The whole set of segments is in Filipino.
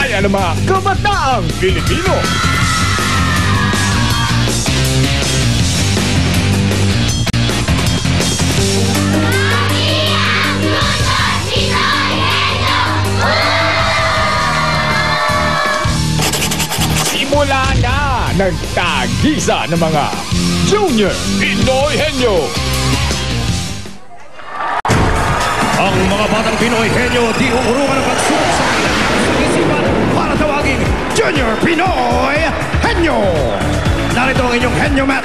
Gaya ng mga kabataang Pilipino. Simula na nagtagisa ng mga Junior Pinoy Henyo. Ang mga batang Pinoy Henyo di uurungan ng pagsubok sa kanilang isipan para tawaging Junior Pinoy Henyo. Narito ang inyong Henyo Mat,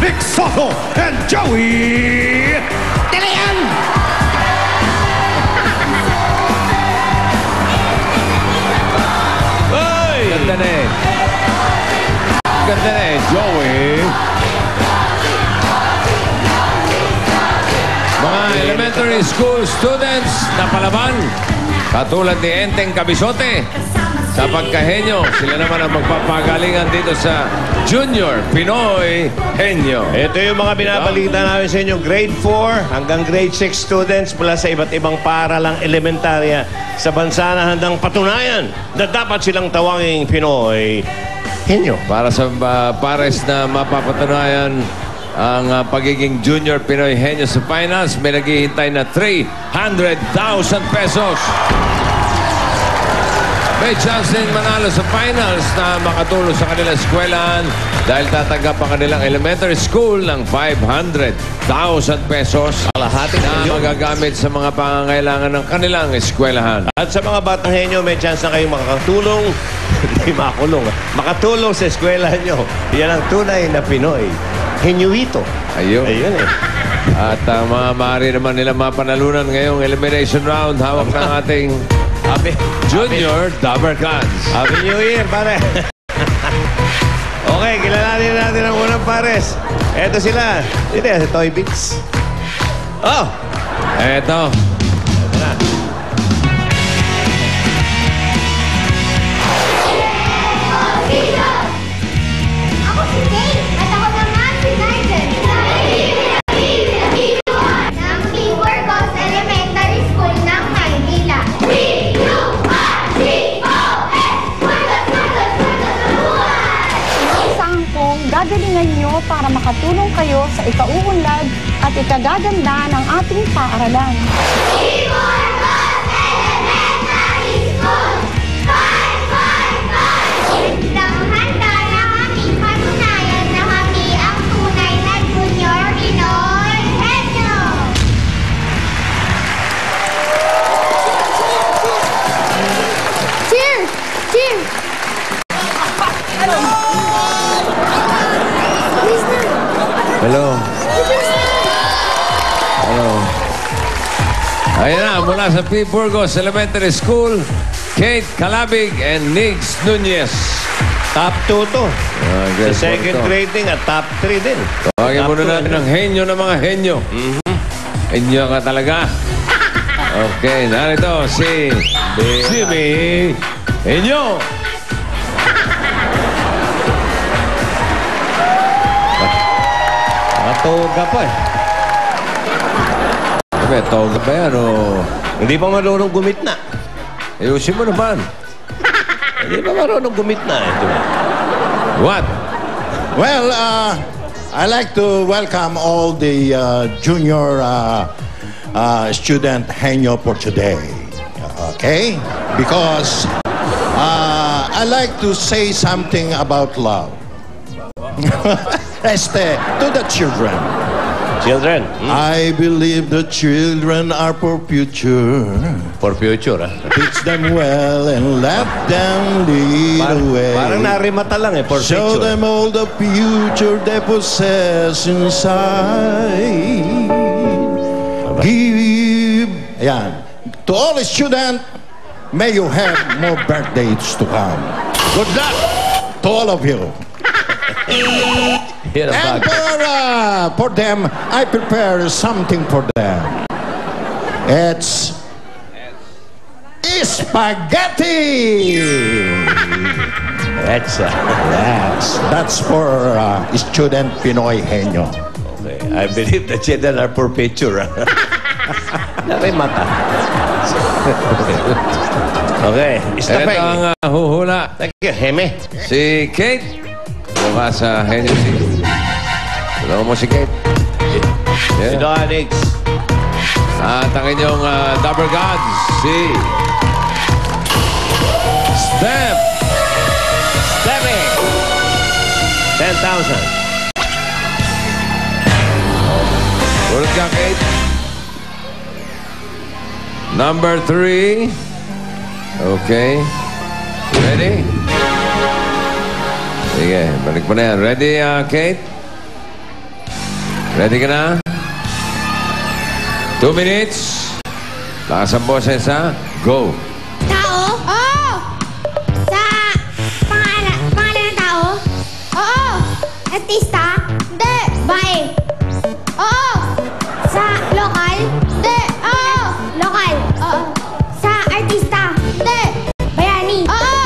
Vic Soto and Joey Tilian. Hey! Ganda na eh. Ganda na eh, Joey. Mga elementary school students na palaban, katulad ni Enteng Cabisote, sa pagkahenyo, sila naman ang magpapagalingan dito sa Junior Pinoy Henyo. Ito yung mga binabalita namin sa inyo, grade 4 hanggang grade 6 students mula sa iba't ibang paaralang elementarya sa bansa na handang patunayan na dapat silang tawaging Pinoy Henyo. Para sa pares na mapapatunayan ang pagiging Junior Pinoy Henyo sa finals, may naghihintay na 300,000 pesos. May chance din manalo sa finals na makatulong sa kanilang eskwelahan dahil tatanggap ang kanilang elementary school ng 500,000 pesos Kalahati na magagamit sa mga pangangailangan ng kanilang eskwelahan. At sa mga batang henyo, may chance na kayong makakatulong, hindi makakulong, makatulong sa eskwelahan nyo. Yan ang tunay na Pinoy. Henyuito. Ayun. Ayun eh. At maaari naman nila mapanalunan ngayong elimination round. Hawak ng ating Junior Dabber Cans. Happy New Year, pare. Okay, kilalanin natin ang unang pares. Eto sila. Ito si Toy Bits. Oh! Eto. Ito na. Ako si Kate at ako naman si Nigel. Ng Timbergos Elementary School ng Maynila. Isang kong gagalingan nyo para makatulong kayo sa ikauunlad at ikagaganda ng ating paaralan. Timbergos Elementary School! Nang handa na kaming patunayan na kami ang tunay na Junior Pinoy Henyo! Cheer! Cheer! Hello. Hello. Ayan na, mula sa P. Burgos Elementary School, Kate Calabig and Nigs Nunez. Top 2 to. Sa Sa second grading at top 3 din. Tawagin Top muna two. natin ang henyo ng mga henyo. Henyo ka talaga. Okay, narito si Jimmy Henyo. Matoga pa eh. Sabi, toga pa yan o... Hindi pa marunong gumitna. Ayusin mo naman. Hindi pa marunong gumitna eh. What? Well, I like to welcome all the junior student Henyo for today. Okay? Because I like to say something about love. To the children. Children. I believe the children are for future. For future, ah. Teach them well and let them lead the way. Parang narimata lang eh, for Show future. them all the future they possess inside. Give, ayan. To all students, may you have more birthdays to come. Good luck to all of you. Yan ang And bag. for them, I prepare something for them. It's spaghetti. That's for student Pinoy Henyo. Okay. I believe the children are for future. Narimata. Okay, Ito istapeng. ang huhula. Thank you, Heme. Si Kate. Mukha sa Henyo C. Tulungan mo si Kate. Si Yeah. Donix. At ang inyong Dapper Gods, si Steph. Steffi. 10,000. Ulit ka, Kate. Number 3. Okay. Ready? Sige, balik mo na yan. Ready, Kate? Ready ka na? 2 minutes. Lakas ang boses, ha? Go. Tao? Oo! Sa pangalan ng tao? Oo! Artista? Hindi! Bae? Oo! Sa lokal? Hindi! Oo! Lokal? Oo! Sa artista? Hindi! Bayani? Oo!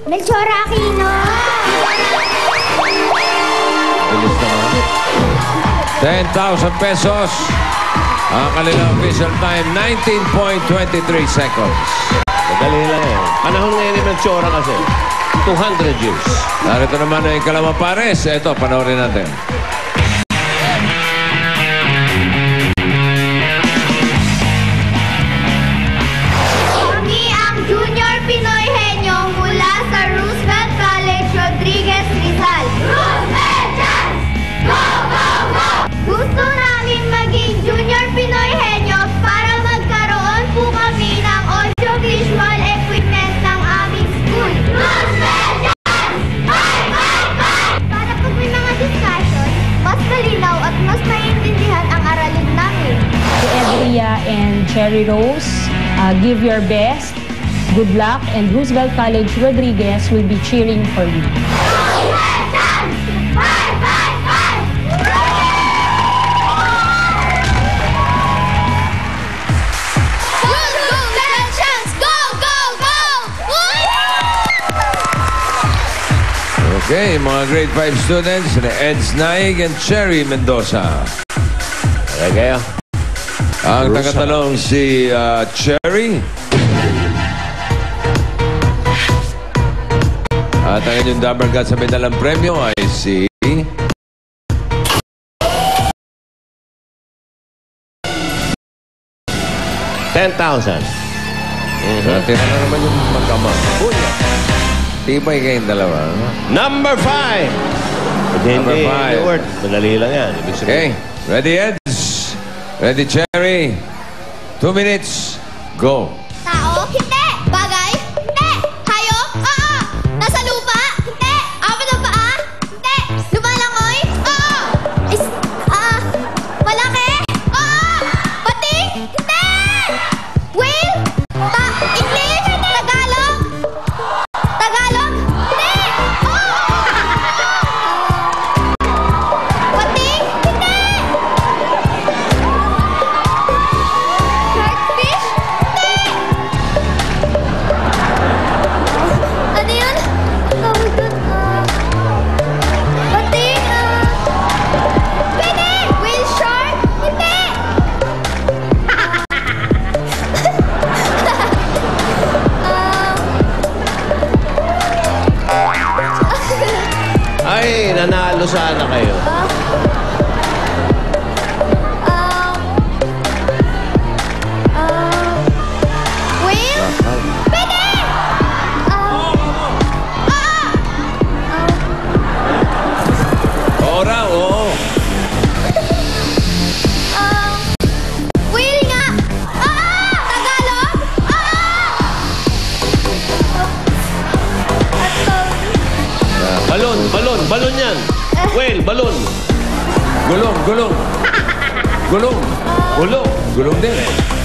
Melchor Aquino? Bilis naman. 10,000 pesos. Ang kanilang official time, 19.23 seconds. Madali lang yan. Panahon ngayon ni Melchora kasi. 200 years. Narito naman ang Kalama Pares. Ito, panoorin natin. Kami ang Junior Pinoy Henyo mula sa Roosevelt College, Rodriguez, Rizal. Roosevelt Chance! Go, go, go! Gusto namin maging Junior Pinoy Henyo para magkaroon po kami ng audio-visual equipment ng aming school. Roosevelt Chance! Bye, bye, bye! Para pag may mga discussion, mas malinaw at mas maintindihan ang aralin namin. To Edria and Cherry Rose, give your best. Good luck, and Roosevelt College Rodriguez will be cheering for you. Roosevelt Chance! Bye, bye, bye! Roosevelt Chance! Go, go, go! Okay, mga grade 5 students, na Eds Naig and Cherry Mendoza. Okay kayo? Ang tagatanong si Cherry. At ang inyong Dapper Gods sa may dalang premyo ay si 10,000. Tira na naman yung magkama. Tibay kayong dalawa. Number 5. Number Hindi, five. hindi word. Madali lang yan. Ibig Okay, sabihin. ready Eds? Ready Cherry? 2 minutes. Go. Tao? Hindi! Bagay? Hindi! Hayop? Oo! Nasa lupa? Hindi! Apat na paa? Hindi! Lumalangoy? Oo! Malaki? Oo! Pating? Hindi! Whale? English? Tagalog? Tagalog? Hindi! Oo! Pating? Hindi! Sharkfish? Hindi! Ano yun? Tawag doon, pating, pwede! Whale shark? Hindi! Ay, nanalo sana kayo. Whale? Pwede! Oo raw, oo. Whale nga! Tagalog? Balon yan. Whale, balon. Gulong, gulong. Gulong. Ulo. Gulong din eh.